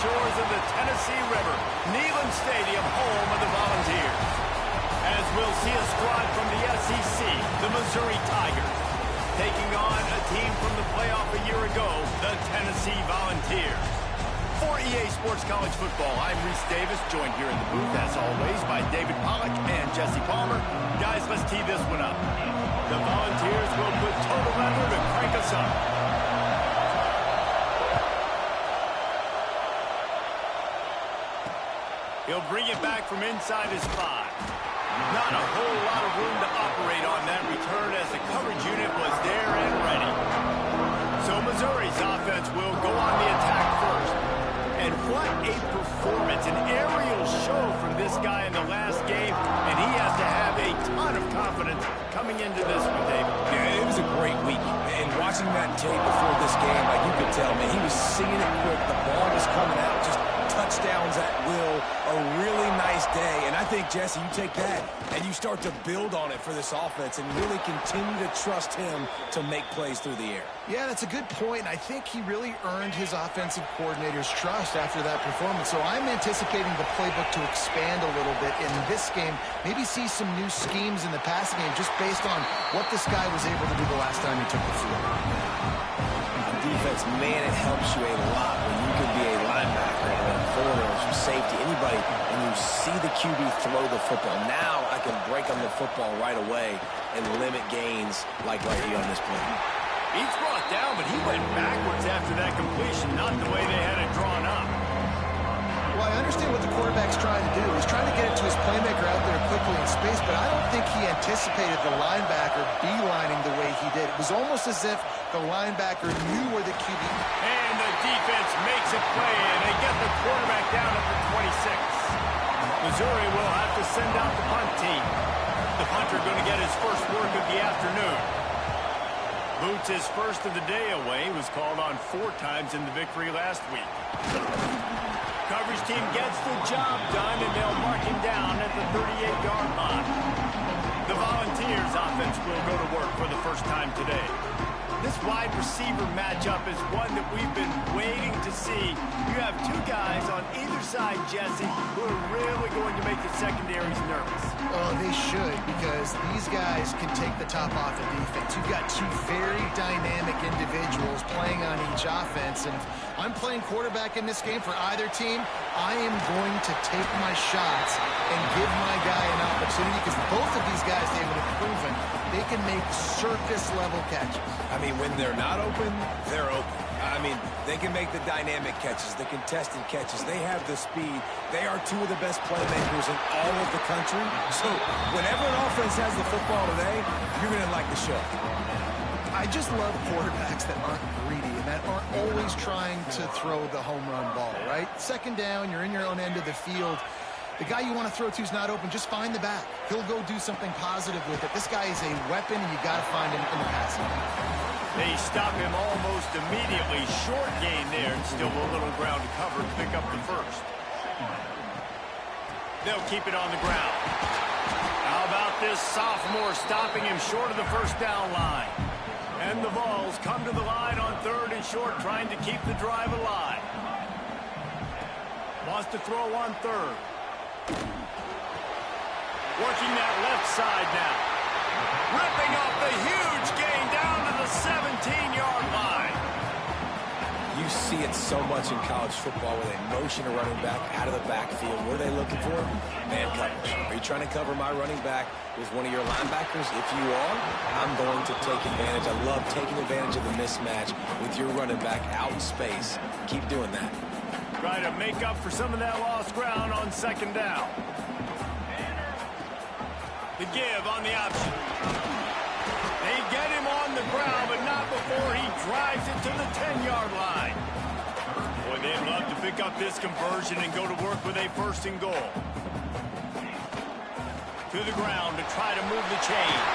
shores of the Tennessee River, Neyland Stadium, home of the Volunteers. As we'll see a squad from the SEC, the Missouri Tigers, taking on a team from the playoff a year ago, the Tennessee Volunteers. For EA Sports College Football, I'm Reese Davis, joined here in the booth, as always, by David Pollack and Jesse Palmer. Guys, let's tee this one up. The Volunteers will put total leather to crank us up. He'll bring it back from inside his 5. Not a whole lot of room to operate on that return as the coverage unit was there and ready. So Missouri's offense will go on the attack first. And what a performance, an aerial show from this guy in the last game, and he has to have a ton of confidence coming into this one, David. Yeah, it was a great week, and watching that tape before this game, like you could tell, man, he was seeing it quick, the ball was coming out, just touchdowns at will, a really nice day. And I think, Jesse, you take that and you start to build on it for this offense and really continue to trust him to make plays through the air. Yeah, that's a good point. I think he really earned his offensive coordinator's trust after that performance. So I'm anticipating the playbook to expand a little bit in this game, maybe see some new schemes in the passing game just based on what this guy was able to do the last time he took the field. Defense, man, it helps you a lot when you can be a linebacker or a corner or some safety, anybody, and you see the QB throw the football. Now I can break on the football right away and limit gains like right here on this play. He's brought down, but he went backwards after that completion, not the way they had it drawn up. Well, I understand what the quarterback's trying to do. He's trying to get it to his playmaker out there quickly in space, but I don't think he anticipated the linebacker beelining the way he did. It was almost as if the linebacker knew where the QB... And the defense makes a play, and they get the quarterback down at the 26. Missouri will have to send out the punt team. The punter going to get his first work of the afternoon. Boots his first of the day away. He was called on 4 times in the victory last week. Coverage team gets the job done, and they'll mark him down at the 38-yard line. The Volunteers offense will go to work for the first time today. This wide receiver matchup is one that we've been waiting to see. You have 2 guys on either side, Jesse, who are really going to make the secondaries nervous. Oh, they should, because these guys can take the top off the defense. You've got 2 very dynamic individuals playing on each offense, and if I'm playing quarterback in this game for either team, I am going to take my shots and give my guy an opportunity, because both of these guys, they would have proven they can make circus-level catches. I mean, when they're not open, they're open. I mean, they can make the dynamic catches, the contested catches. They have the speed. They are 2 of the best playmakers in all of the country. So whenever an offense has the football today, you're going to like the show. I just love quarterbacks that aren't greedy and that aren't always trying to throw the home run ball, right? Second down, you're in your own end of the field. The guy you want to throw to is not open. Just find the back. He'll go do something positive with it. This guy is a weapon, and you got to find him in the passing game. They stop him almost immediately. Short gain there, and still a little ground to cover to pick up the first. They'll keep it on the ground. How about this sophomore stopping him short of the first down line? And the Vols come to the line on 3rd and short, trying to keep the drive alive. Wants to throw on 3rd. Working that left side now. Ripping up the huge gain down to the 17-yard line. You see it so much in college football where they motion a running back out of the backfield. What are they looking for? Man coverage. Are you trying to cover my running back with one of your linebackers? If you are, I'm going to take advantage. I love taking advantage of the mismatch with your running back out in space. Keep doing that. Try to make up for some of that lost ground on 2nd down. The give on the option. They get him on the ground, but not before he drives it to the 10-yard line. Boy, they'd love to pick up this conversion and go to work with a 1st and goal. To the ground to try to move the chains.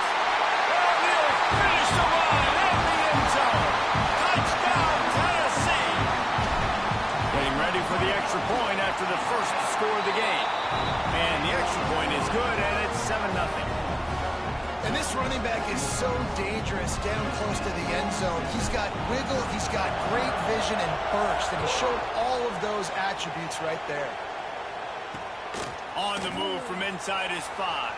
And he'll finish the line at the end zone. Touchdown, Tennessee. Getting ready for the extra point after the first to score the game. And the extra point is good, and it's 7-0. And this running back is so dangerous down close to the end zone. He's got wiggle, he's got great vision and burst, and he showed all of those attributes right there. On the move from inside his 5.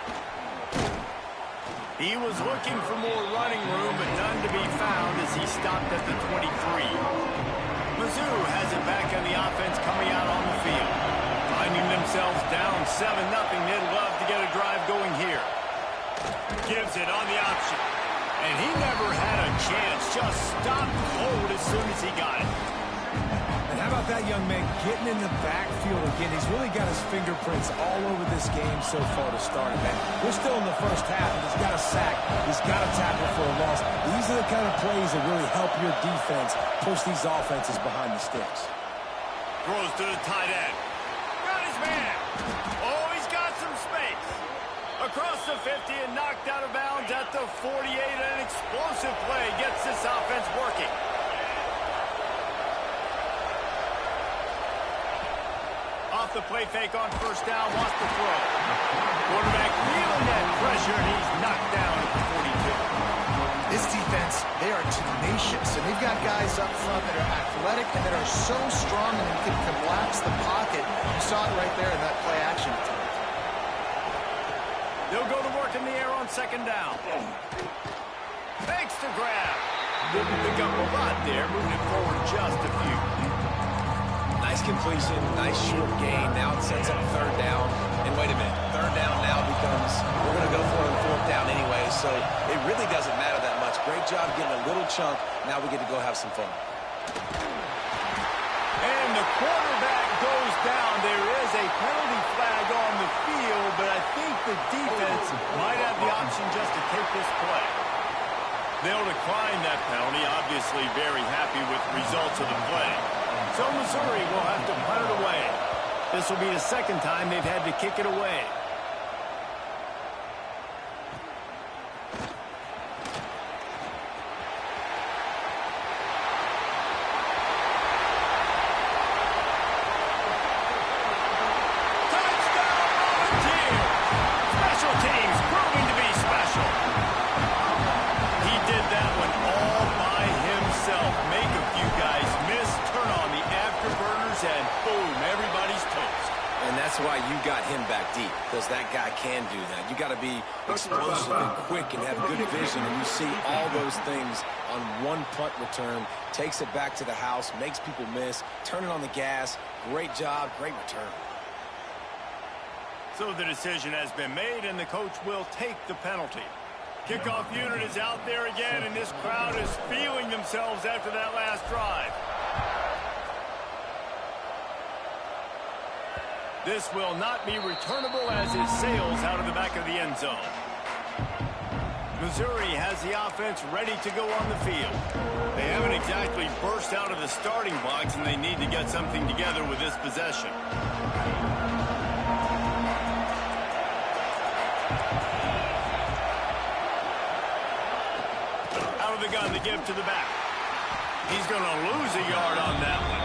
He was looking for more running room, but none to be found as he stopped at the 23. Mizzou has it back on the offense coming out on the field. Finding themselves down 7-0, they'd love to get a drive going here. Gives it on the option. And he never had a chance, just stopped cold as soon as he got it. And how about that young man getting in the backfield again? He's really got his fingerprints all over this game so far to start it, man. We're still in the first half, and he's got a sack. He's got a tackle for a loss. These are the kind of plays that really help your defense push these offenses behind the sticks. Throws to the tight end. Got his man. Oh, he's got some space. Across the 50 and knocked out of bounds at the 48. An explosive play gets this offense working. Off the play fake on first down, wants to throw. Quarterback feeling that pressure, and he's knocked down at the 42. This defense, they are tenacious, and they've got guys up front that are athletic and that are so strong and can collapse the pocket. You saw it right there in that play action attempt. They'll go to work in the air on second down. Fakes to grab. Didn't pick up a lot there, moving it forward just a few. Nice completion, nice short gain. Now it sets up third down. And wait a minute, third down now becomes, we're going to go for it on fourth down anyway, so it really doesn't matter that much. Great job getting a little chunk. Now we get to go have some fun. And the quarterback goes down. There is a penalty flag on the field, but I think the defense might have the option just to take this play. They'll decline that penalty, obviously very happy with the results of the play. So Missouri will have to punt it away. This will be the second time they've had to kick it away. That's why you got him back deep, because that guy can do that. You got to be explosive and quick and have good vision, and you see all those things on one punt return. Takes it back to the house, makes people miss, turning on the gas. Great job, great return. So the decision has been made, and the coach will take the penalty. Kickoff unit is out there again, and this crowd is feeling themselves after that last drive. This will not be returnable as it sails out of the back of the end zone. Missouri has the offense ready to go on the field. They haven't exactly burst out of the starting blocks, and they need to get something together with this possession. Out of the gun, the give to the back. He's going to lose a yard on that one.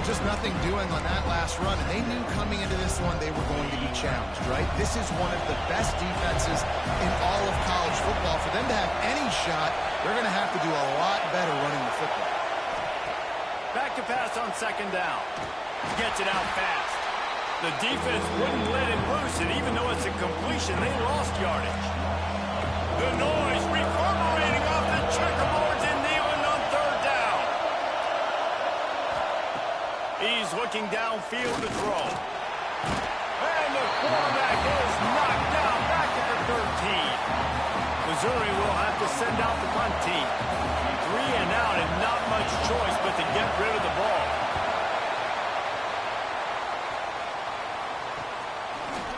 Just nothing doing on that last run, and they knew coming into this one they were going to be challenged, right? This is one of the best defenses in all of college football. For them to have any shot, they're going to have to do a lot better running the football. Back to pass on second down. Gets it out fast. The defense wouldn't let him loose, and even though it's a completion, they lost yardage. The noise reverberating off the checkerboards in Neyland on third down. He's looking downfield to throw. And the quarterback is knocked down back at the 13. Missouri will have to send out the punt team. 3 and out and not much choice but to get rid of the ball.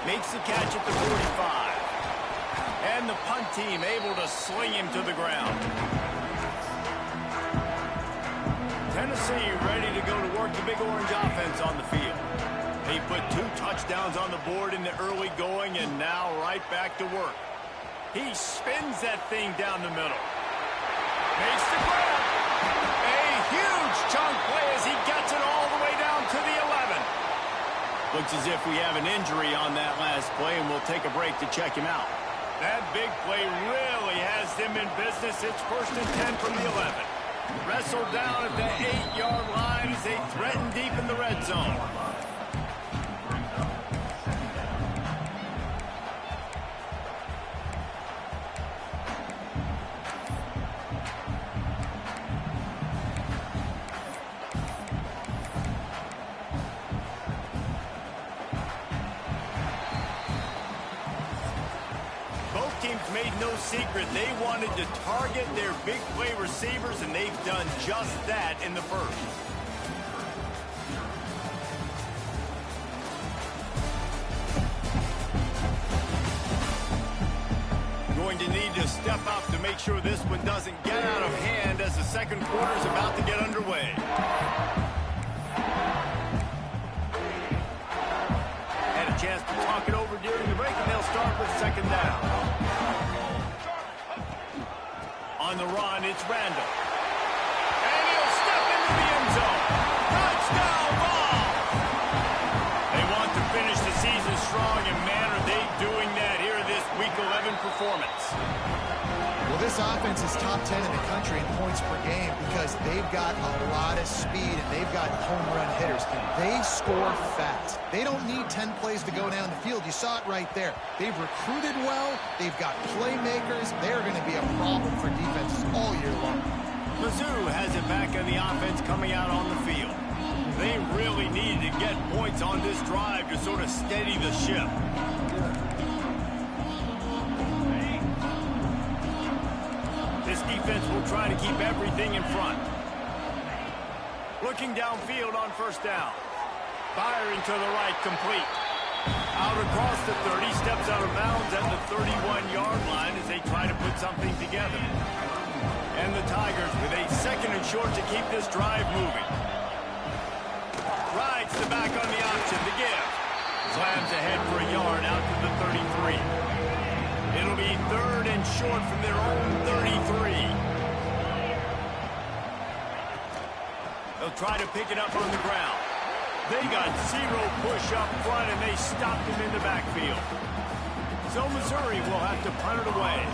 Makes the catch at the 45. And the punt team able to sling him to the ground. Tennessee ready to go to work the Big Orange offense on the field. They put 2 touchdowns on the board in the early going, and now right back to work. He spins that thing down the middle. Makes the grab. A huge chunk play as he gets it all the way down to the 11. Looks as if we have an injury on that last play, and we'll take a break to check him out. That big play really has them in business. It's 1st and 10 from the 11. Wrestled down at the 8-yard line as they threaten deep in the red zone. Made no secret they wanted to target their big play receivers, and they've done just that in the first. Going to need to step up to make sure this one doesn't get out of hand as the second quarter is about to get underway. Had a chance to talk it over during the break, and they'll start with second down. On the run, it's Randall. And he'll step into the end zone. Touchdown ball! They want to finish the season strong, and man, are they doing that here in this Week 11 performance. Well, this offense is top 10 in the country in points per game because they've got a lot of speed and they've got home run hitters. And they score fast. They don't need 10 plays to go down the field. You saw it right there. They've recruited well. They've got playmakers. They're going to be a problem for defenses all year long. Mizzou has it back in the offense coming out on the field. They really need to get points on this drive to sort of steady the ship. This defense will try to keep everything in front. Looking downfield on first down. Firing to the right, complete. Out across the 30, steps out of bounds at the 31-yard line as they try to put something together. And the Tigers with a second and short to keep this drive moving. Rides the back on the option to give. Slams ahead for a yard out to the 33. It'll be third and short from their own 33. They'll try to pick it up on the ground. They got zero push up front, and they stopped him in the backfield. So Missouri will have to punt it away.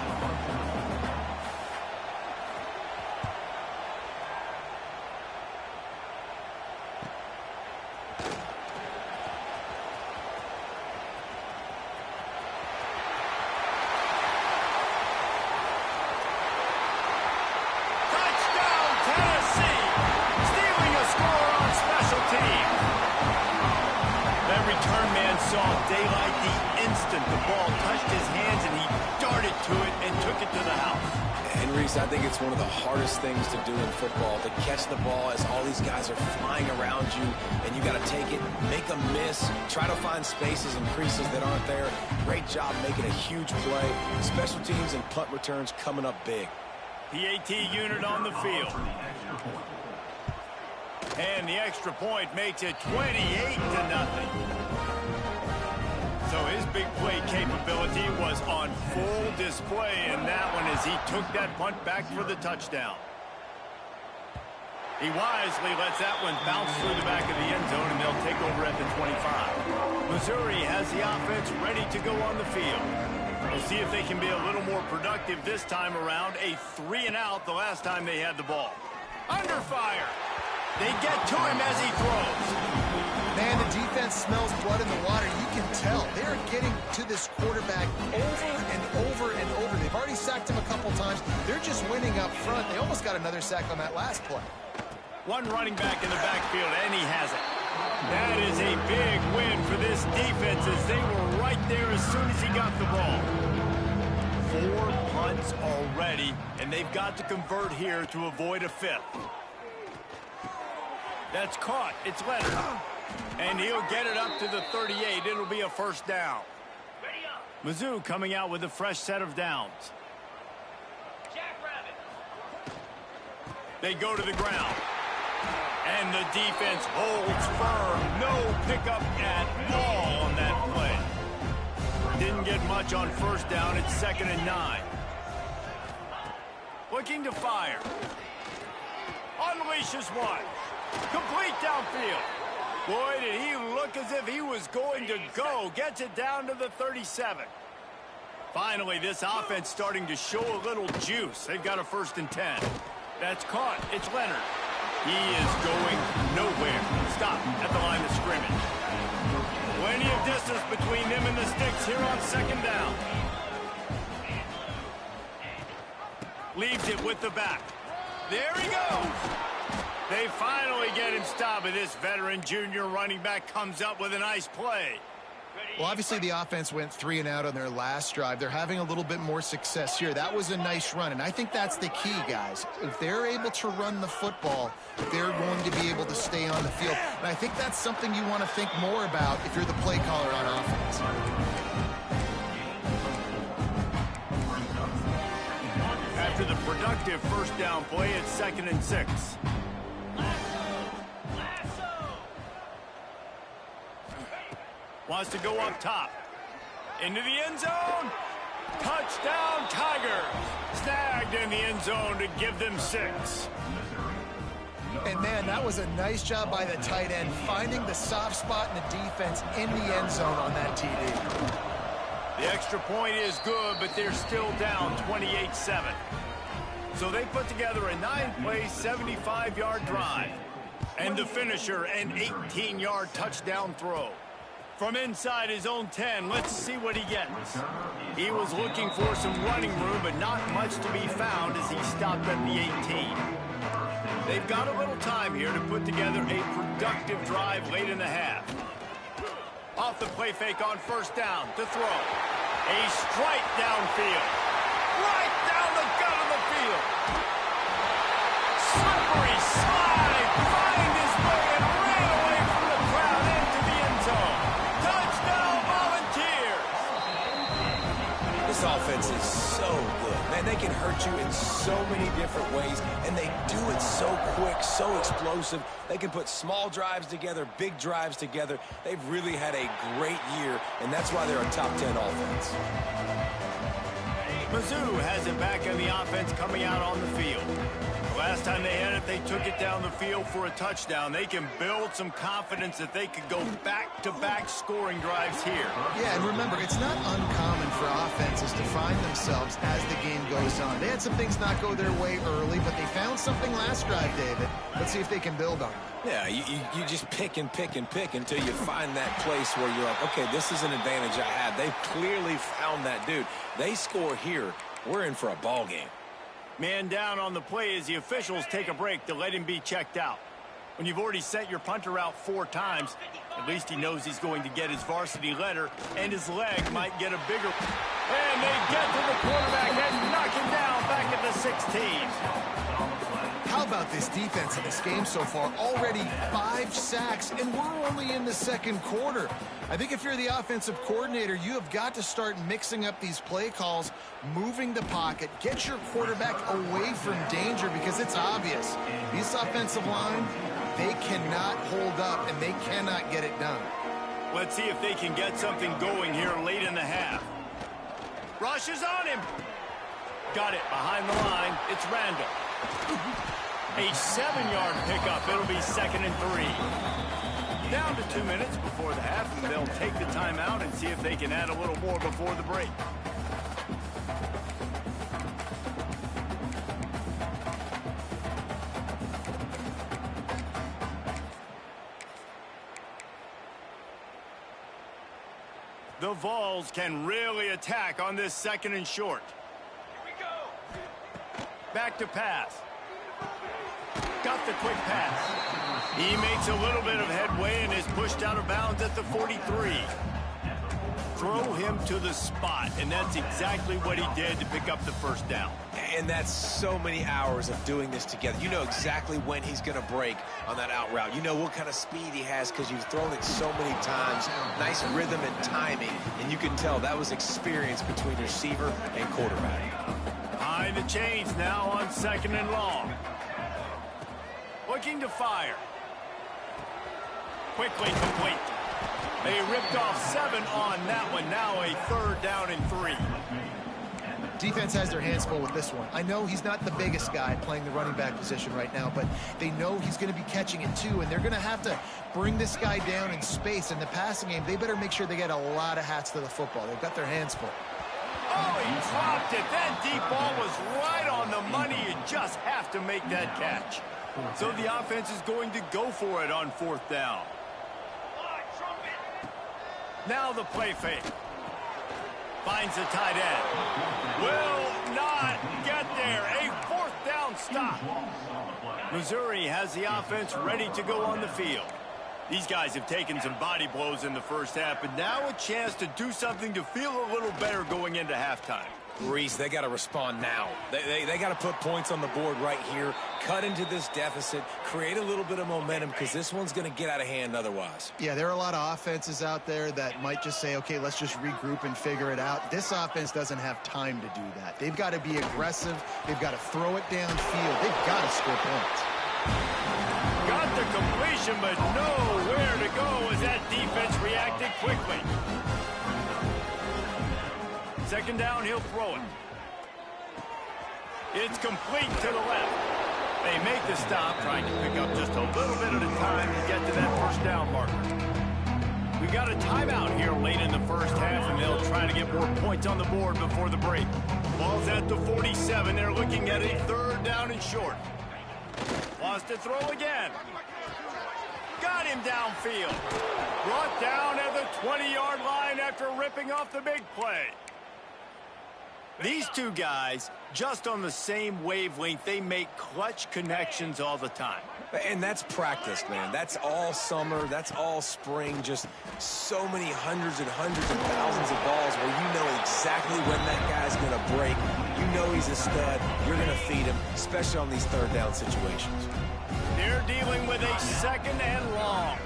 Daylight the instant the ball touched his hands, and he darted to it and took it to the house. And Reese, I think it's one of the hardest things to do in football, to catch the ball as all these guys are flying around you, and you got to take it, make a miss, try to find spaces and creases that aren't there. Great job making a huge play. Special teams and punt returns coming up big. PAT unit on the field. And the extra point makes it 28-0. So his big play capability was on full display in that one as he took that punt back for the touchdown. He wisely lets that one bounce through the back of the end zone, and they'll take over at the 25. Missouri has the offense ready to go on the field. We'll see if they can be a little more productive this time around. A 3-and-out the last time they had the ball. Under fire. They get to him as he throws. Man, the defense smells blood in the water. You can tell. They're getting to this quarterback over and over and over. They've already sacked him a couple times. They're just winning up front. They almost got another sack on that last play. One running back in the backfield, and he has it. That is a big win for this defense as they were right there as soon as he got the ball. 4 punts already, and they've got to convert here to avoid a fifth. That's caught. It's Leonard. And he'll get it up to the 38. It'll be a first down. Mizzou coming out with a fresh set of downs. They go to the ground. And the defense holds firm. No pickup at all on that play. Didn't get much on first down. It's 2nd and 9. Looking to fire. Unleashes one. Complete downfield. Boy, did he look as if he was going to go. Gets it down to the 37. Finally, this offense starting to show a little juice. They've got a 1st and 10. That's caught. It's Leonard. He is going nowhere. Stop at the line of scrimmage. Plenty of distance between them and the sticks here on second down. Leaves it with the back. There he goes. They finally get him stopped, and this veteran junior running back comes up with a nice play. Well, obviously the offense went 3 and out on their last drive. They're having a little bit more success here. That was a nice run, and I think that's the key, guys. If they're able to run the football, they're going to be able to stay on the field. And I think that's something you want to think more about if you're the play caller on offense. After the productive first down play, it's 2nd and 6. Wants to go up top. Into the end zone. Touchdown, Tigers. Snagged in the end zone to give them 6. And, man, that was a nice job by the tight end, finding the soft spot in the defense in the end zone on that TD. The extra point is good, but they're still down 28-7. So they put together a 9-play, 75-yard drive. And the finisher, an 18-yard touchdown throw. From inside his own 10, let's see what he gets. He was looking for some running room, but not much to be found as he stopped at the 18. They've got a little time here to put together a productive drive late in the half. Off the play fake on first down to throw. A strike downfield. Right down the gut of the field. Slippery slide. Find his way and ran away from the crowd into the end zone. Touchdown, Volunteers. This offense is so good. Man, they can hurt you in so many different ways, and they do it so quick, so explosive. They can put small drives together, big drives together. They've really had a great year, and that's why they're a top 10 offense. Mizzou has it back in the offense coming out on the field. Last time they had it, they took it down the field for a touchdown. They can build some confidence that they could go back-to-back scoring drives here. Yeah, and remember, it's not uncommon for offenses to find themselves as the game goes on. They had some things not go their way early, but they found something last drive, David. Let's see if they can build on it. Yeah, you just pick and pick and pick until you find that place where you're like, okay, this is an advantage I have. They've clearly found that dude. They score here, we're in for a ball game. Man down on the play as the officials take a break to let him be checked out. When you've already sent your punter out 4 times, at least he knows he's going to get his varsity letter, and his leg might get a bigger. And they get to the quarterback and knock him down back at the 16. How about this defense in this game so far? Already 5 sacks, and we're only in the second quarter. I think if you're the offensive coordinator, you have got to start mixing up these play calls, moving the pocket, get your quarterback away from danger, because it's obvious. This offensive line, they cannot hold up, and they cannot get it done. Let's see if they can get something going here late in the half. Rush is on him. Got it behind the line. It's Randall. A 7-yard pickup. It'll be 2nd and 3. Down to 2 minutes before the half, and they'll take the timeout and see if they can add a little more before the break. The Vols can really attack on this 2nd and short. Here we go. Back to pass. Got the quick pass. He makes a little bit of headway and is pushed out of bounds at the 43. Throw him to the spot, and that's exactly what he did to pick up the first down. And that's so many hours of doing this together. You know exactly when he's going to break on that out route. You know what kind of speed he has because you've thrown it so many times. Nice rhythm and timing, and you can tell that was experience between receiver and quarterback. Behind the chains now on 2nd and long. Looking to fire. Quickly complete. They ripped off 7 on that one. Now a 3rd down and 3. Defense has their hands full with this one. I know he's not the biggest guy playing the running back position right now, but they know he's going to be catching it too, and they're going to have to bring this guy down in space. In the passing game, they better make sure they get a lot of hats to the football. They've got their hands full. Oh, he dropped it. That deep ball was right on the money. You just have to make that catch. So the offense is going to go for it on 4th down. Now the play fake. Finds the tight end. Will not get there. A 4th down stop. Missouri has the offense ready to go on the field. These guys have taken some body blows in the first half, but now a chance to do something to feel a little better going into halftime. Reese, they got to respond now. They got to put points on the board right here, cut into this deficit, create a little bit of momentum, because this one's going to get out of hand otherwise. Yeah, there are a lot of offenses out there that might just say, okay, let's just regroup and figure it out. This offense doesn't have time to do that. They've got to be aggressive. They've got to throw it downfield. They've got to score points. Got the completion, but nowhere to go as that defense reacted quickly. 2nd down, he'll throw it. It's complete to the left. They make the stop, trying to pick up just a little bit at a time to get to that 1st down marker. We've got a timeout here late in the first half, and they'll try to get more points on the board before the break. Ball's at the 47. They're looking at a 3rd down and short. Wants to throw again. Got him downfield. Brought down at the 20-yard line after ripping off the big play. These two guys, just on the same wavelength, they make clutch connections all the time. And that's practice, man. That's all summer. That's all spring. Just so many hundreds and thousands of balls where you know exactly when that guy's going to break. You know he's a stud. You're going to feed him, especially on these 3rd down situations. They're dealing with a 2nd and long.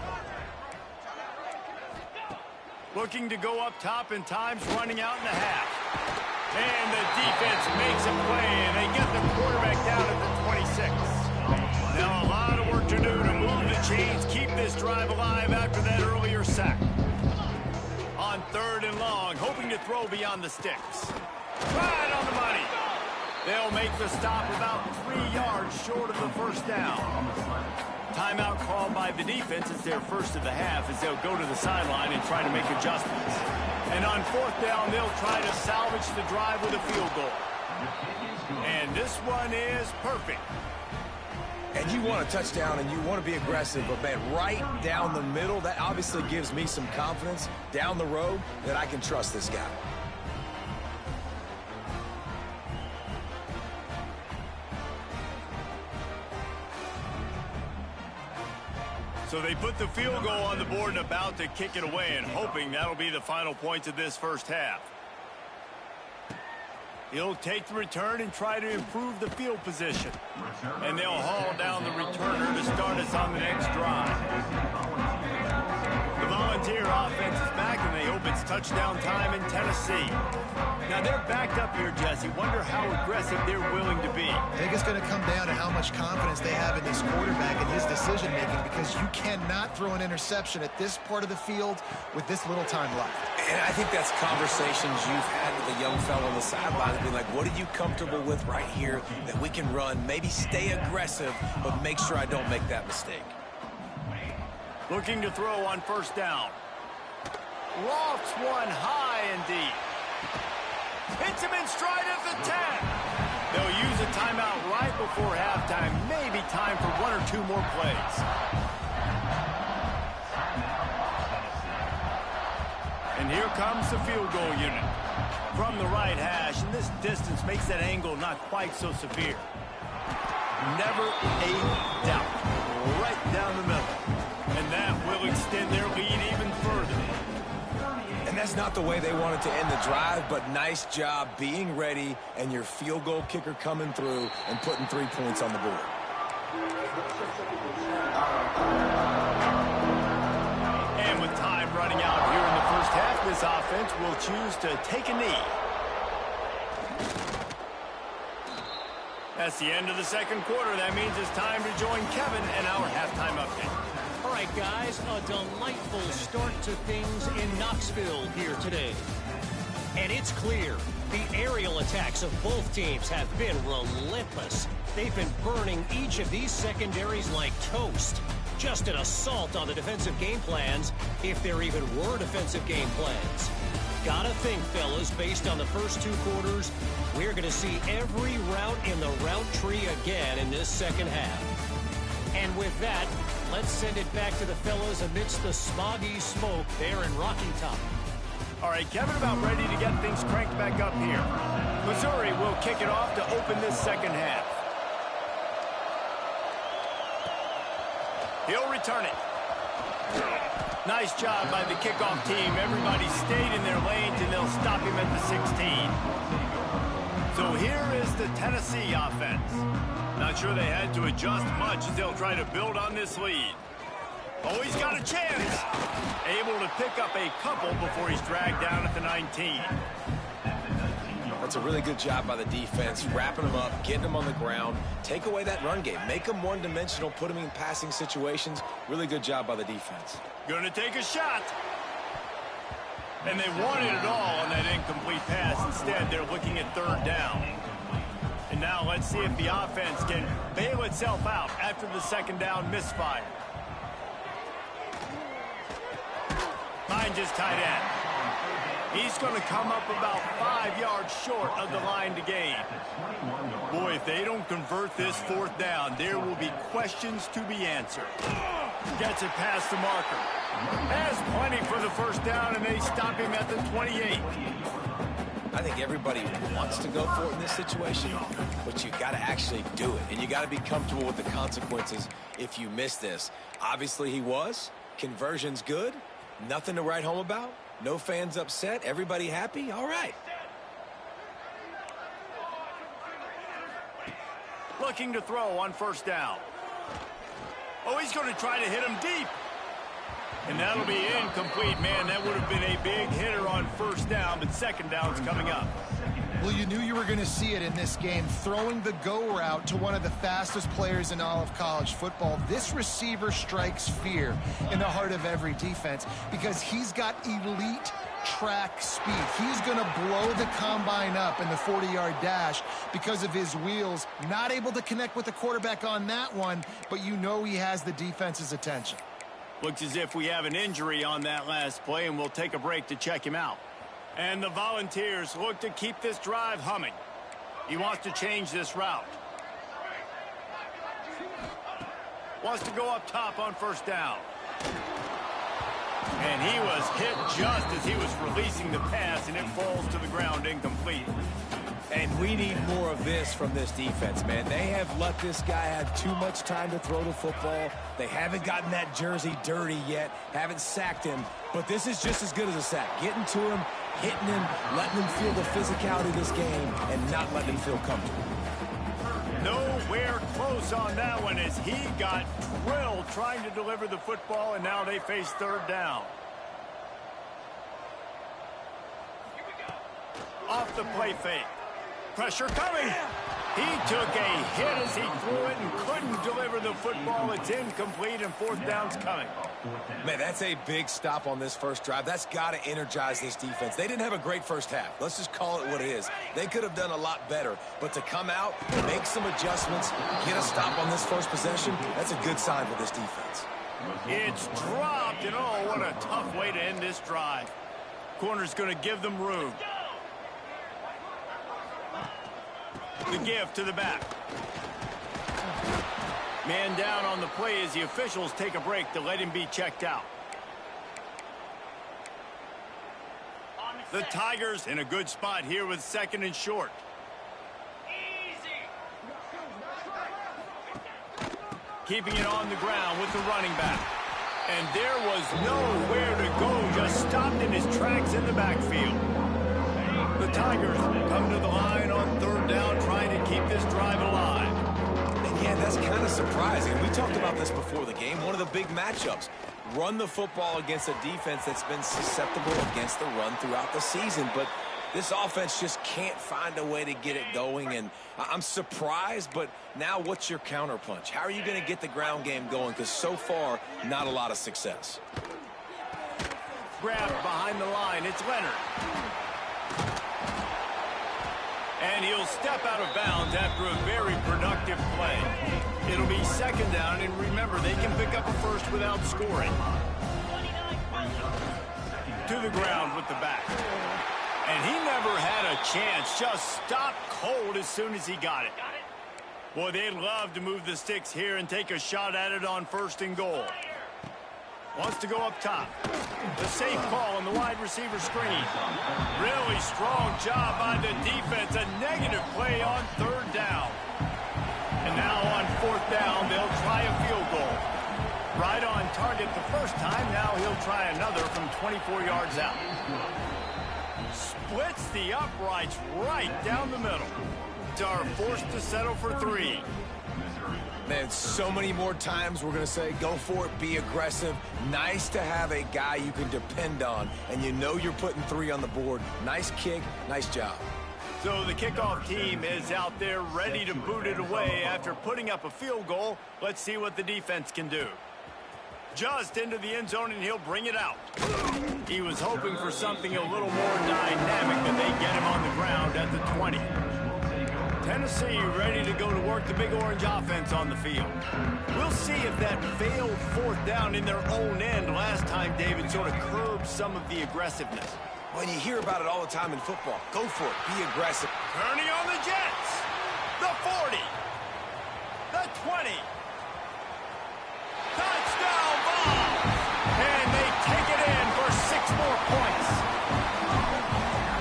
Looking to go up top, and time's running out in the half. And the defense makes a play, and they get the quarterback down at the 26. Now a lot of work to do to move the chains, keep this drive alive after that earlier sack. On 3rd and long, hoping to throw beyond the sticks. Right on the money. They'll make the stop about 3 yards short of the 1st down. Timeout called by the defense. It's their first of the half as they'll go to the sideline and try to make adjustments. And on 4th down, they'll try to salvage the drive with a field goal. And this one is perfect. And you want a touchdown and you want to be aggressive, but, man, right down the middle, that obviously gives me some confidence down the road that I can trust this guy. So they put the field goal on the board and about to kick it away, and hoping that'll be the final points of this first half. He'll take the return and try to improve the field position. And they'll haul down the returner to start us on the next drive. The Volunteer offense is back, and they hope it's touchdown time in Tennessee. Now they're backed up here, Jesse. Wonder how aggressive they're willing to be. I think it's going to come down to how much confidence they have in this quarterback and his decision-making, because you cannot throw an interception at this part of the field with this little time left. And I think that's conversations you've had with a young fellow on the sideline, being like, what are you comfortable with right here that we can run? Maybe stay aggressive, but make sure I don't make that mistake. Looking to throw on 1st down. Lofts one high and deep. Hits him in stride at the 10. They'll use a timeout right before halftime. Maybe time for 1 or 2 more plays. And here comes the field goal unit. From the right hash, and this distance makes that angle not quite so severe. Never a doubt. Right down the middle. And that will extend their lead even further. And that's not the way they wanted to end the drive, but nice job being ready and your field goal kicker coming through and putting 3 points on the board. And with time running out here in the first half, this offense will choose to take a knee. That's the end of the 2nd quarter. That means it's time to join Kevin and our halftime update. All right, guys, a delightful start to things in Knoxville here today. And it's clear the aerial attacks of both teams have been relentless. They've been burning each of these secondaries like toast. Just an assault on the defensive game plans, if there even were defensive game plans. Gotta think, fellas, based on the first 2 quarters, we're going to see every route in the route tree again in this second half. And with that, let's send it back to the fellas amidst the smoggy smoke there in Rocky Top. All right, Kevin, about ready to get things cranked back up here. Missouri will kick it off to open this second half. He'll return it. Nice job by the kickoff team. Everybody stayed in their lanes, and they'll stop him at the 16. So here is the Tennessee offense. Not sure they had to adjust much as they'll try to build on this lead. Oh, he's got a chance. Able to pick up a couple before he's dragged down at the 19. That's a really good job by the defense, wrapping them up, getting them on the ground, take away that run game, make them one-dimensional, put them in passing situations. Really good job by the defense. Going to take a shot. And they wanted it all on that incomplete pass. Instead, they're looking at third down. And now let's see if the offense can bail itself out after the second down misfire. Finds his tight end. He's going to come up about 5 yards short of the line to gain. Boy, if they don't convert this fourth down, there will be questions to be answered. Gets it past the marker. Has plenty for the first down, and they stop him at the 28. I think everybody wants to go for it in this situation, but you got to actually do it, and you got to be comfortable with the consequences if you miss this. Obviously, he was. Conversion's good. Nothing to write home about. No fans upset. Everybody happy? All right. Looking to throw on first down. Oh, he's going to try to hit him deep. And that'll be incomplete, man. That would have been a big hitter on first down, but second down's coming up. Well, you knew you were going to see it in this game, throwing the go route to one of the fastest players in all of college football. This receiver strikes fear in the heart of every defense because he's got elite track speed. He's going to blow the combine up in the 40-yard dash because of his wheels. Not able to connect with the quarterback on that one, but you know he has the defense's attention. Looks as if we have an injury on that last play, and we'll take a break to check him out. And the Volunteers look to keep this drive humming. He wants to change this route. Wants to go up top on first down. And he was hit just as he was releasing the pass, and it falls to the ground incomplete. And we need more of this from this defense, man. They have let this guy have too much time to throw the football. They haven't gotten that jersey dirty yet, haven't sacked him. But this is just as good as a sack. Getting to him, hitting him, letting him feel the physicality of this game, and not letting him feel comfortable. Nowhere close on that one as he got drilled trying to deliver the football, and now they face third down. Off the play fake. Pressure coming. He took a hit as he threw it and couldn't deliver the football. It's incomplete, and fourth down's coming. Man, that's a big stop on this first drive. That's got to energize this defense. They didn't have a great first half. Let's just call it what it is. They could have done a lot better. But to come out, make some adjustments, get a stop on this first possession, that's a good sign for this defense. It's dropped, and oh, what a tough way to end this drive. Corner's going to give them room. The give to the back. Man down on the play as the officials take a break to let him be checked out. The Tigers in a good spot here with second and short. Keeping it on the ground with the running back. And there was nowhere to go, just stopped in his tracks in the backfield. The Tigers come to the line on third down, trying to keep this drive alive. And yeah, that's kind of surprising. We talked about this before the game. One of the big matchups. Run the football against a defense that's been susceptible against the run throughout the season. But this offense just can't find a way to get it going. And I'm surprised, but now what's your counterpunch? How are you going to get the ground game going? Because so far, not a lot of success. Grabbed behind the line. It's Leonard. And he'll step out of bounds after a very productive play. It'll be second down, and remember, they can pick up a first without scoring. to the ground with the back. And he never had a chance. Just stopped cold as soon as he got it. Boy, they'd love to move the sticks here and take a shot at it on 1st and goal. Wants to go up top. The safe call on the wide receiver screen. Really strong job by the defense. A negative play on 3rd down. And now on 4th down, they'll try a field goal. Right on target the first time. Now he'll try another from 24 yards out. Splits the uprights right down the middle. Are forced to settle for 3. Man, so many more times we're going to say, go for it, be aggressive. Nice to have a guy you can depend on, and you know you're putting 3 on the board. Nice kick, nice job. So the kickoff team is out there ready to boot it away after putting up a field goal. Let's see what the defense can do. Just into the end zone, and he'll bring it out. He was hoping for something a little more dynamic, and they get him on the ground at the 20. Tennessee ready to go to work the Big Orange offense on the field. We'll see if that failed 4th down in their own end last time, David, sort of curbed some of the aggressiveness. Well, you hear about it all the time in football. Go for it. Be aggressive. Kearney on the Jets. The 40. The 20. Touchdown ball. And they take it in for 6 more points.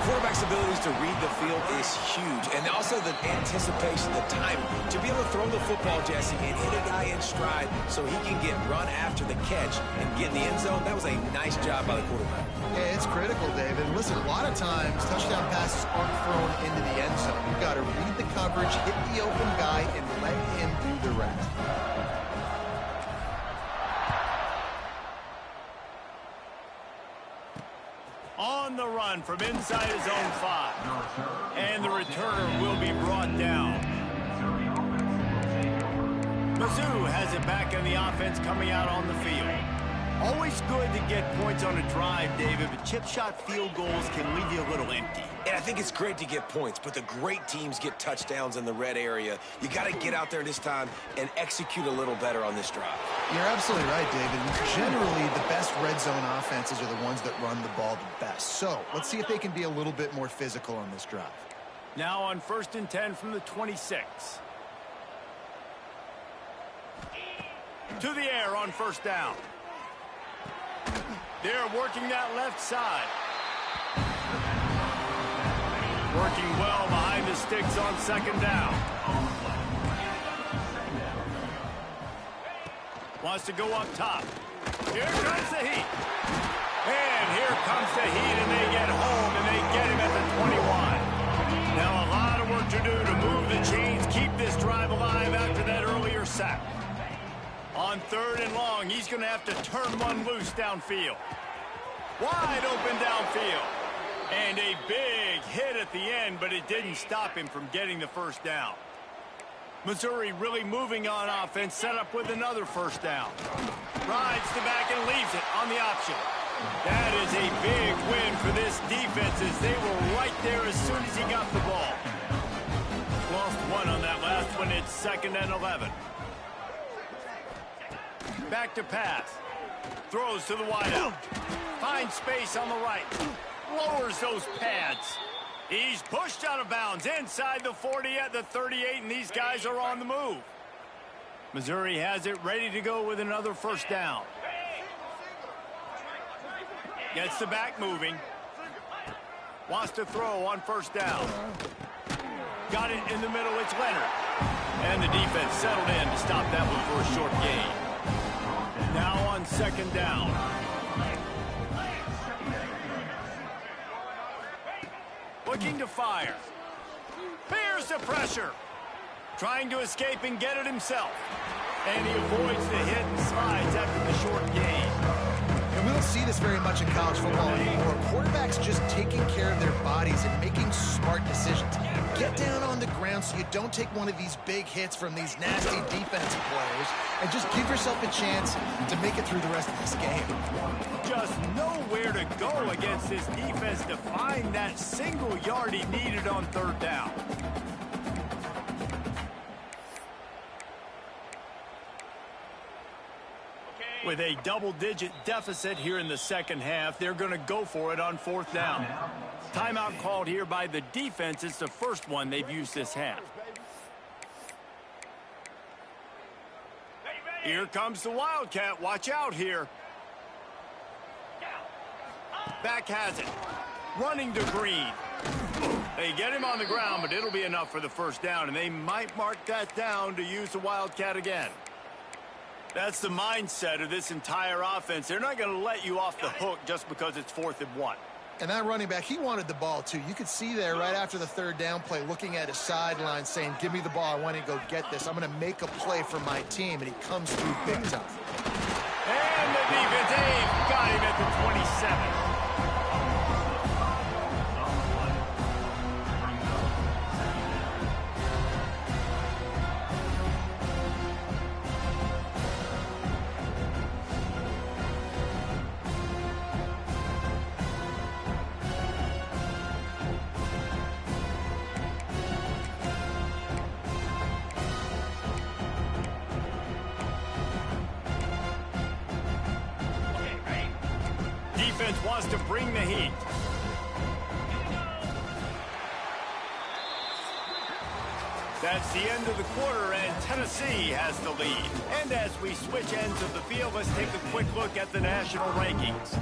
Quarterback's abilities to read the field is huge, and also the anticipation, the timing. To be able to throw the football, Jesse, and hit a guy in stride so he can get run after the catch and get in the end zone, that was a nice job by the quarterback. Yeah, it's critical, David. Listen, a lot of times touchdown passes aren't thrown into the end zone. You've got to read the coverage, hit the open guy, and let him do the rest. On the run from inside his own 5. And the returner will be brought down. Mizzou has it back in the offense coming out on the field. Always good to get points on a drive, David, but chip shot field goals can leave you a little empty. And I think it's great to get points, but the great teams get touchdowns in the red area. You got to get out there this time and execute a little better on this drive. You're absolutely right, David. Generally, the best red zone offenses are the ones that run the ball the best. So let's see if they can be a little bit more physical on this drive. Now on 1st and 10 from the 26. To the air on 1st down. They're working that left side. Working well behind the sticks on 2nd down. Wants to go up top. Here comes the heat. And here comes the heat, and they get home, and they get him at the 21. Now a lot of work to do to move the chains, keep this drive alive after that earlier sack. On 3rd and long, he's going to have to turn one loose downfield. Wide open downfield. And a big hit at the end, but it didn't stop him from getting the 1st down. Missouri really moving on offense, set up with another 1st down. Rides the back and leaves it on the option. That is a big win for this defense as they were right there as soon as he got the ball. Lost 1 on that last one. It's 2nd and 11. Back to pass. Throws to the wideout. Finds space on the right. Lowers those pads. He's pushed out of bounds inside the 40 at the 38, and these guys are on the move. Missouri has it ready to go with another 1st down. Gets the back moving. Wants to throw on 1st down. Got it in the middle. It's Leonard. And the defense settled in to stop that one for a short gain. Now on 2nd down. Looking to fire. Here's the pressure. Trying to escape and get it himself. And he avoids the hit and slides after the short gain. And we don't see this very much in college football anymore. Quarterbacks just taking care of their bodies and making smart decisions. Get down on the ground so you don't take one of these big hits from these nasty defensive players and just give yourself a chance to make it through the rest of this game. Just nowhere to go against this defense to find that single yard he needed on 3rd down. With a double-digit deficit here in the second half, they're going to go for it on 4th down. Timeout called here by the defense. It's the first one they've used this half. Here comes the Wildcat. Watch out here. Back has it. Running to Green. They get him on the ground, but it'll be enough for the first down, and they might mark that down to use the Wildcat again. That's the mindset of this entire offense. They're not going to let you off the hook just because it's 4th and 1. And that running back, he wanted the ball too. You could see there right after the 3rd down play, looking at his sideline saying, give me the ball, I want to go get this. I'm going to make a play for my team, and he comes through big time. And the defense, they've got him at the 27. Defense wants to bring the heat. That's the end of the quarter, and Tennessee has the lead. And as we switch ends of the field, let's take a quick look at the national rankings.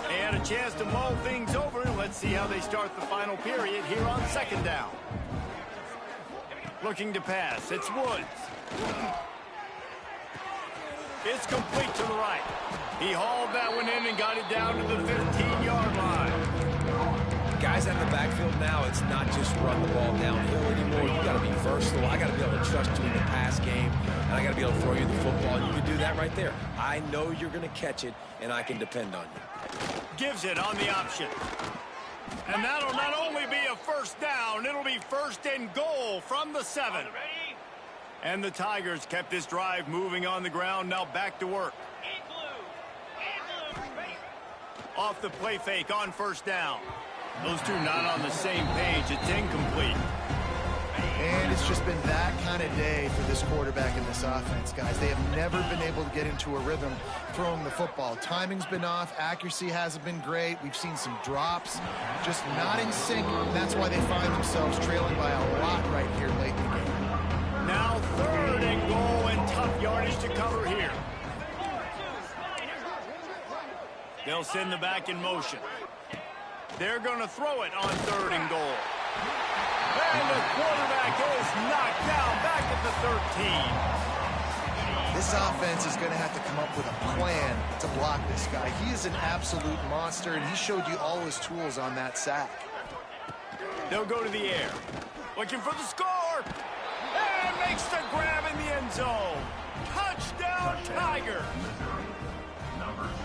They had a chance to mull things over. Let's see how they start the final period here on 2nd down. Looking to pass. It's Woods. It's complete to the right. He hauled that one in and got it down to the 15-yard line. Guys out in the backfield now, it's not just run the ball downhill anymore. You got to be versatile. I got to be able to trust you in the pass game, and I got to be able to throw you the football. You can do that right there. I know you're going to catch it, and I can depend on you. Gives it on the option. And that'll not only be a first down, it'll be 1st and goal from the 7. And the Tigers kept this drive moving on the ground. Now back to work. Off the play fake on 1st down. Those two not on the same page. It's incomplete. And it's just been that kind of day for this quarterback in this offense, guys. They have never been able to get into a rhythm throwing the football. Timing's been off. Accuracy hasn't been great. We've seen some drops. Just not in sync. And that's why they find themselves trailing by a lot right here late in the game. Now 3rd and goal, and tough yardage to cover here. They'll send the back in motion. They're going to throw it on 3rd and goal. And the quarterback is knocked down back at the 13. This offense is going to have to come up with a plan to block this guy. He is an absolute monster, and he showed you all his tools on that sack. They'll go to the air. Looking for the score. And makes the grab in the end zone. Touchdown, Tiger.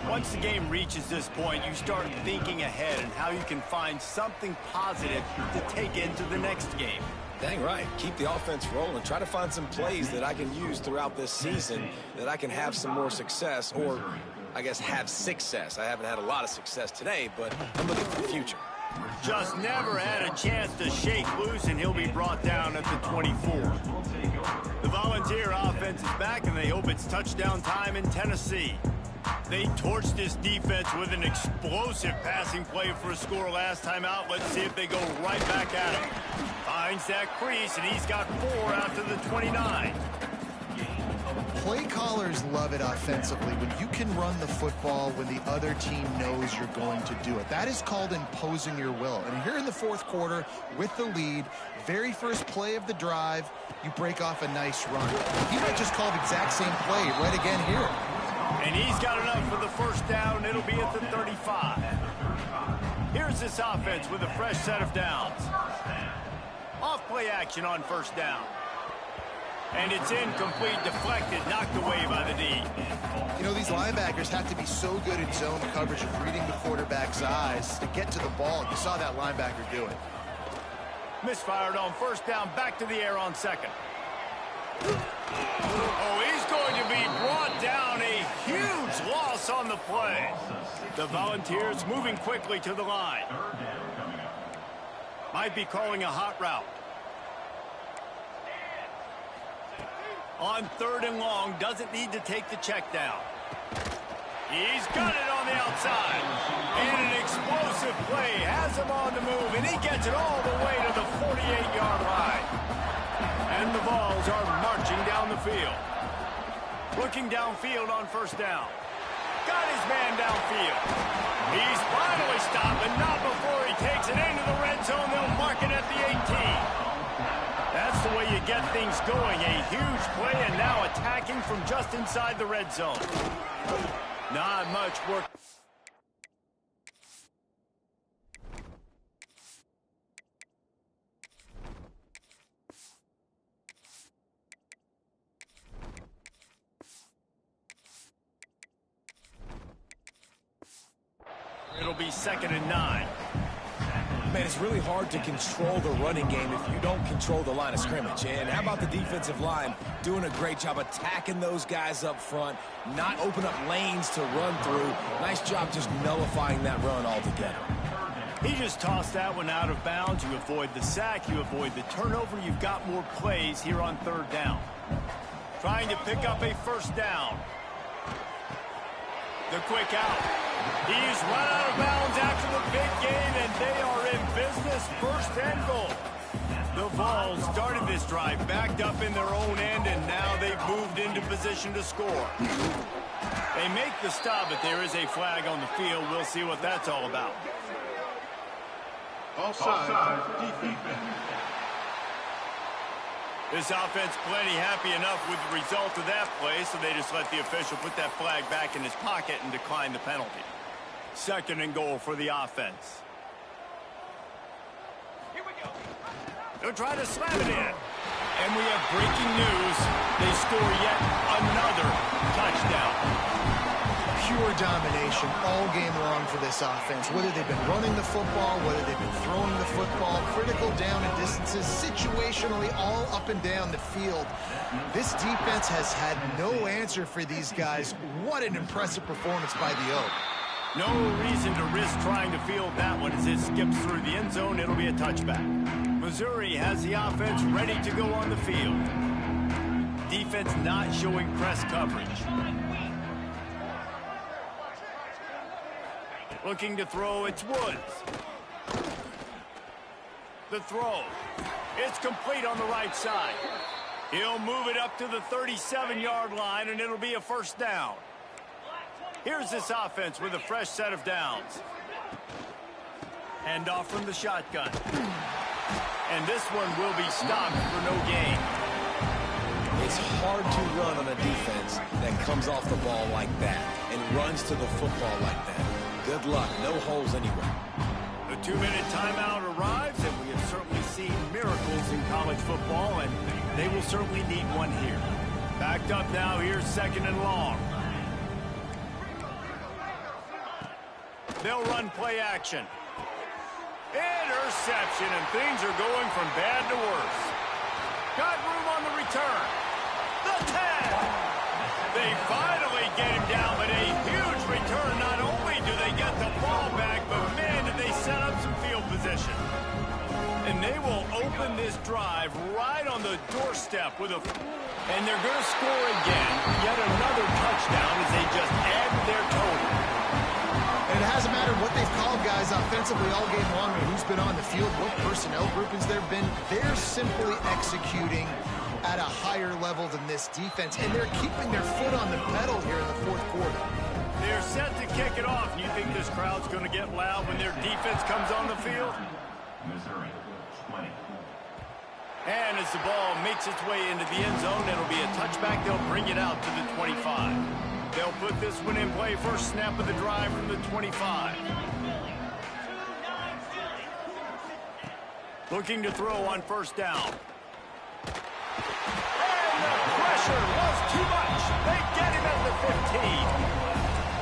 Once the game reaches this point, you start thinking ahead and how you can find something positive to take into the next game. Dang right. Keep the offense rolling. Try to find some plays that I can use throughout this season that I can have some more success, or I guess have success. I haven't had a lot of success today, but I'm looking for the future. Just never had a chance to shake loose, and he'll be brought down at the 24. The Volunteer offense is back, and they hope it's touchdown time in Tennessee. They torched this defense with an explosive passing play for a score last time out. Let's see if they go right back at him. Finds that crease, and he's got 4 after the 29. Play callers love it offensively when you can run the football when the other team knows you're going to do it. That is called imposing your will. And here in the 4th quarter with the lead, very first play of the drive, you break off a nice run. He might just call the exact same play right again here. And he's got enough for the first down. It'll be at the 35. Here's this offense with a fresh set of downs. Off play action on 1st down. And it's incomplete, deflected, knocked away by the D. You know, these linebackers have to be so good in zone coverage of reading the quarterback's eyes to get to the ball. You saw that linebacker do it. Misfired on 1st down, back to the air on 2nd. Oh, he's going to be brought down. A huge loss on the play. The Volunteers moving quickly to the line. Might be calling a hot route. On 3rd and long, doesn't need to take the check down. He's got it on the outside. And an explosive play has him on the move, and he gets it all the way to the 48-yard line. And the Vols are marching down the field. Looking downfield on 1st down. Got his man downfield. He's finally stopped, but not before he takes it into the red zone. They'll mark it at the 18. That's the way you get things going. A huge play, and now attacking from just inside the red zone. Not much work. It'll be 2nd and 9. Man, it's really hard to control the running game if you don't control the line of scrimmage. And how about the defensive line doing a great job attacking those guys up front, not open up lanes to run through. Nice job just nullifying that run altogether. He just tossed that one out of bounds. You avoid the sack, you avoid the turnover. You've got more plays here on 3rd down. Trying to pick up a 1st down. The quick out. He's run out of bounds after the big gain, and they are in business. 1st and goal. The Vols started this drive backed up in their own end, and now they've moved into position to score. They make the stop, but there is a flag on the field. We'll see what that's all about. Offside, defense. This offense plenty happy enough with the result of that play, so they just let the official put that flag back in his pocket and decline the penalty. 2nd and goal for the offense. Here we go. They'll try to slam it in. And we have breaking news. They score yet another touchdown. Pure domination all game long for this offense. Whether they've been running the football, whether they've been throwing the football, critical down and distances, situationally all up and down the field. This defense has had no answer for these guys. What an impressive performance by the Oak. No reason to risk trying to field that one as it skips through the end zone. It'll be a touchback. Missouri has the offense ready to go on the field. Defense not showing press coverage. Looking to throw, it's Woods. The throw. It's complete on the right side. He'll move it up to the 37-yard line, and it'll be a 1st down. Here's this offense with a fresh set of downs. Hand off from the shotgun. And this one will be stopped for no gain. It's hard to run on a defense that comes off the ball like that and runs to the football like that. Good luck. No holes anywhere. The 2-minute timeout arrives, and we have certainly seen miracles in college football, and they will certainly need one here. Backed up now, here's 2nd and long. They'll run play action. Interception, and things are going from bad to worse. Got room on the return. The 10. They finally get him down, but a huge return. Not only do they get the ball back, but man, did they set up some field position. And they will open this drive right on the doorstep with a... And they're going to score again. Yet another touchdown as they just add their total. And it hasn't mattered what they've called guys offensively all game long or who's been on the field, what personnel groupings there have been. They're simply executing at a higher level than this defense, and they're keeping their foot on the pedal here in the 4th quarter. They're set to kick it off. You think this crowd's going to get loud when their defense comes on the field? Missouri, 20. And as the ball makes its way into the end zone, it'll be a touchback. They'll bring it out to the 25. They'll put this one in play. First snap of the drive from the 25. Looking to throw on 1st down. And the pressure was too much. They get him at the 15.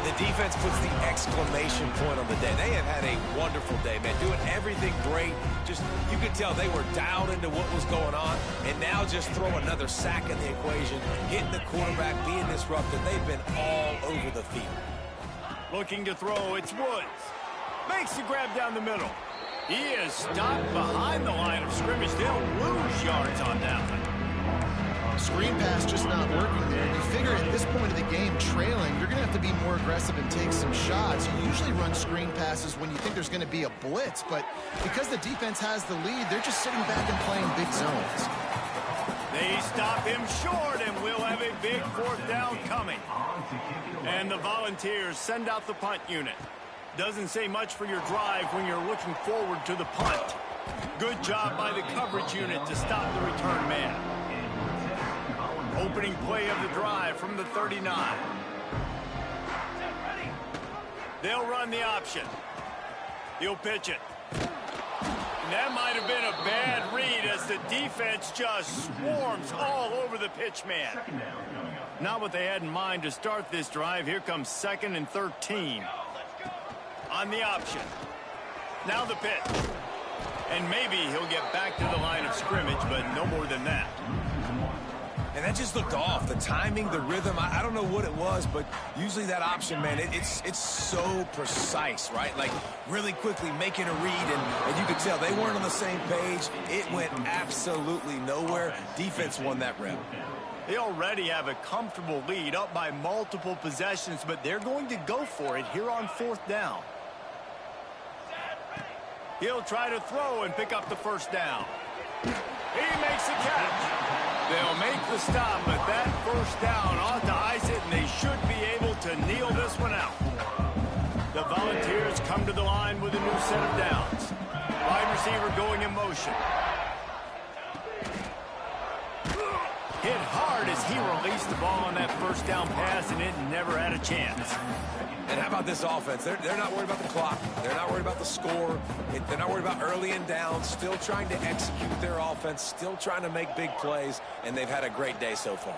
The defense puts the exclamation point on the day. They have had a wonderful day, man, doing everything great. Just, you could tell they were dialed into what was going on, and now just throw another sack in the equation, hitting the quarterback, being disrupted. They've been all over the field. Looking to throw, it's Woods. Makes the grab down the middle. He is stopped behind the line of scrimmage. They'll lose yards on that one. Screen pass just not working there. You figure at this point of the game, trailing, you're going to have to be more aggressive and take some shots. You usually run screen passes when you think there's going to be a blitz, but because the defense has the lead, they're just sitting back and playing big zones. They stop him short, and we'll have a big fourth down coming. And the Volunteers send out the punt unit. Doesn't say much for your drive when you're looking forward to the punt. Good job by the coverage unit to stop the return man. Opening play of the drive from the 39. They'll run the option. He'll pitch it. And that might have been a bad read as the defense just swarms all over the pitch man. Not what they had in mind to start this drive. Here comes 2nd and 13. On the option. Now the pitch. And maybe he'll get back to the line of scrimmage, but no more than that. And that just looked off. The timing, the rhythm, I don't know what it was, but usually that option, man, it's so precise, right? Like, really quickly making a read, and you could tell they weren't on the same page. It went absolutely nowhere. Defense won that rep. They already have a comfortable lead, up by multiple possessions, but they're going to go for it here on 4th down. He'll try to throw and pick up the first down. He makes the catch. They'll make the stop, but that first down ought to ice it, and they should be able to kneel this one out. The Volunteers come to the line with a new set of downs. Wide receiver going in motion. Hit hard as he released the ball on that first down pass, and it never had a chance. And how about this offense? They're not worried about the clock. They're not worried about the score. They're not worried about early and down. Still trying to execute their offense. Still trying to make big plays. And they've had a great day so far.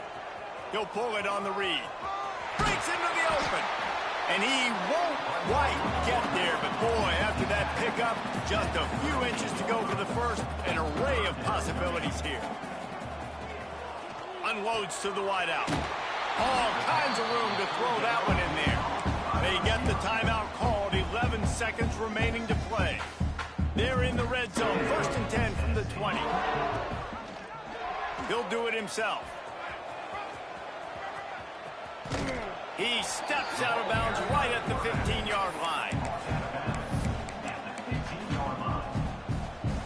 He'll pull it on the read. Breaks into the open. And he won't quite get there. But, boy, after that pickup, just a few inches to go for the first. An array of possibilities here. Unloads to the wideout. All kinds of room to throw that one in there. They get the timeout called, 11 seconds remaining to play. They're in the red zone, 1st and 10 from the 20. He'll do it himself. He steps out of bounds right at the 15-yard line.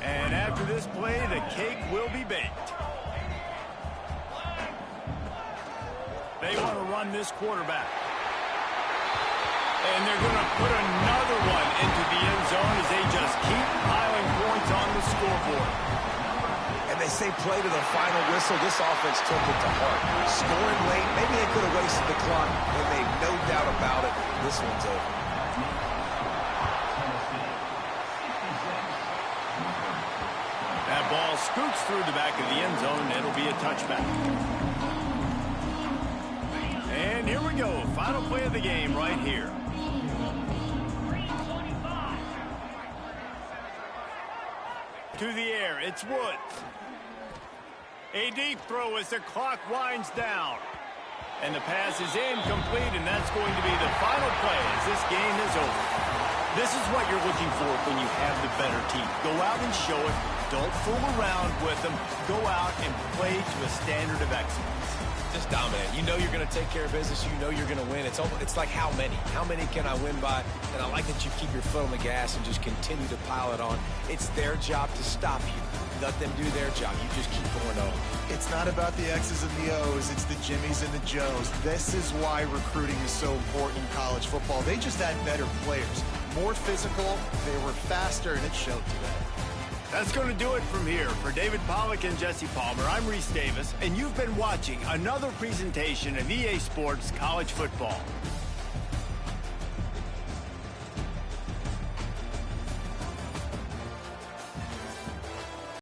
And after this play, the cake will be baked. They want to run this quarterback. And they're going to put another one into the end zone as they just keep piling points on the scoreboard. And they say play to the final whistle. This offense took it to heart. Scoring late, maybe they could have wasted the clock, but they've no doubt about it. This one's over. That ball scoots through the back of the end zone, and it'll be a touchback. And here we go. Final play of the game right here. To the air, it's Woods. A deep throw as the clock winds down. And the pass is incomplete, and that's going to be the final play as this game is over. This is what you're looking for when you have the better team. Go out and show it. Don't fool around with them. Go out and play to a standard of excellence. Just dominant. You know you're going to take care of business. You know you're going to win. It's like how many? How many can I win by? And I like that you keep your foot on the gas and just continue to pile it on. It's their job to stop you. Let them do their job. You just keep going on. It's not about the X's and the O's. It's the Jimmies and the Joes. This is why recruiting is so important in college football. They just had better players. More physical. They were faster, and it showed today. That's going to do it from here. For David Pollack and Jesse Palmer, I'm Reese Davis, and you've been watching another presentation of EA Sports College Football.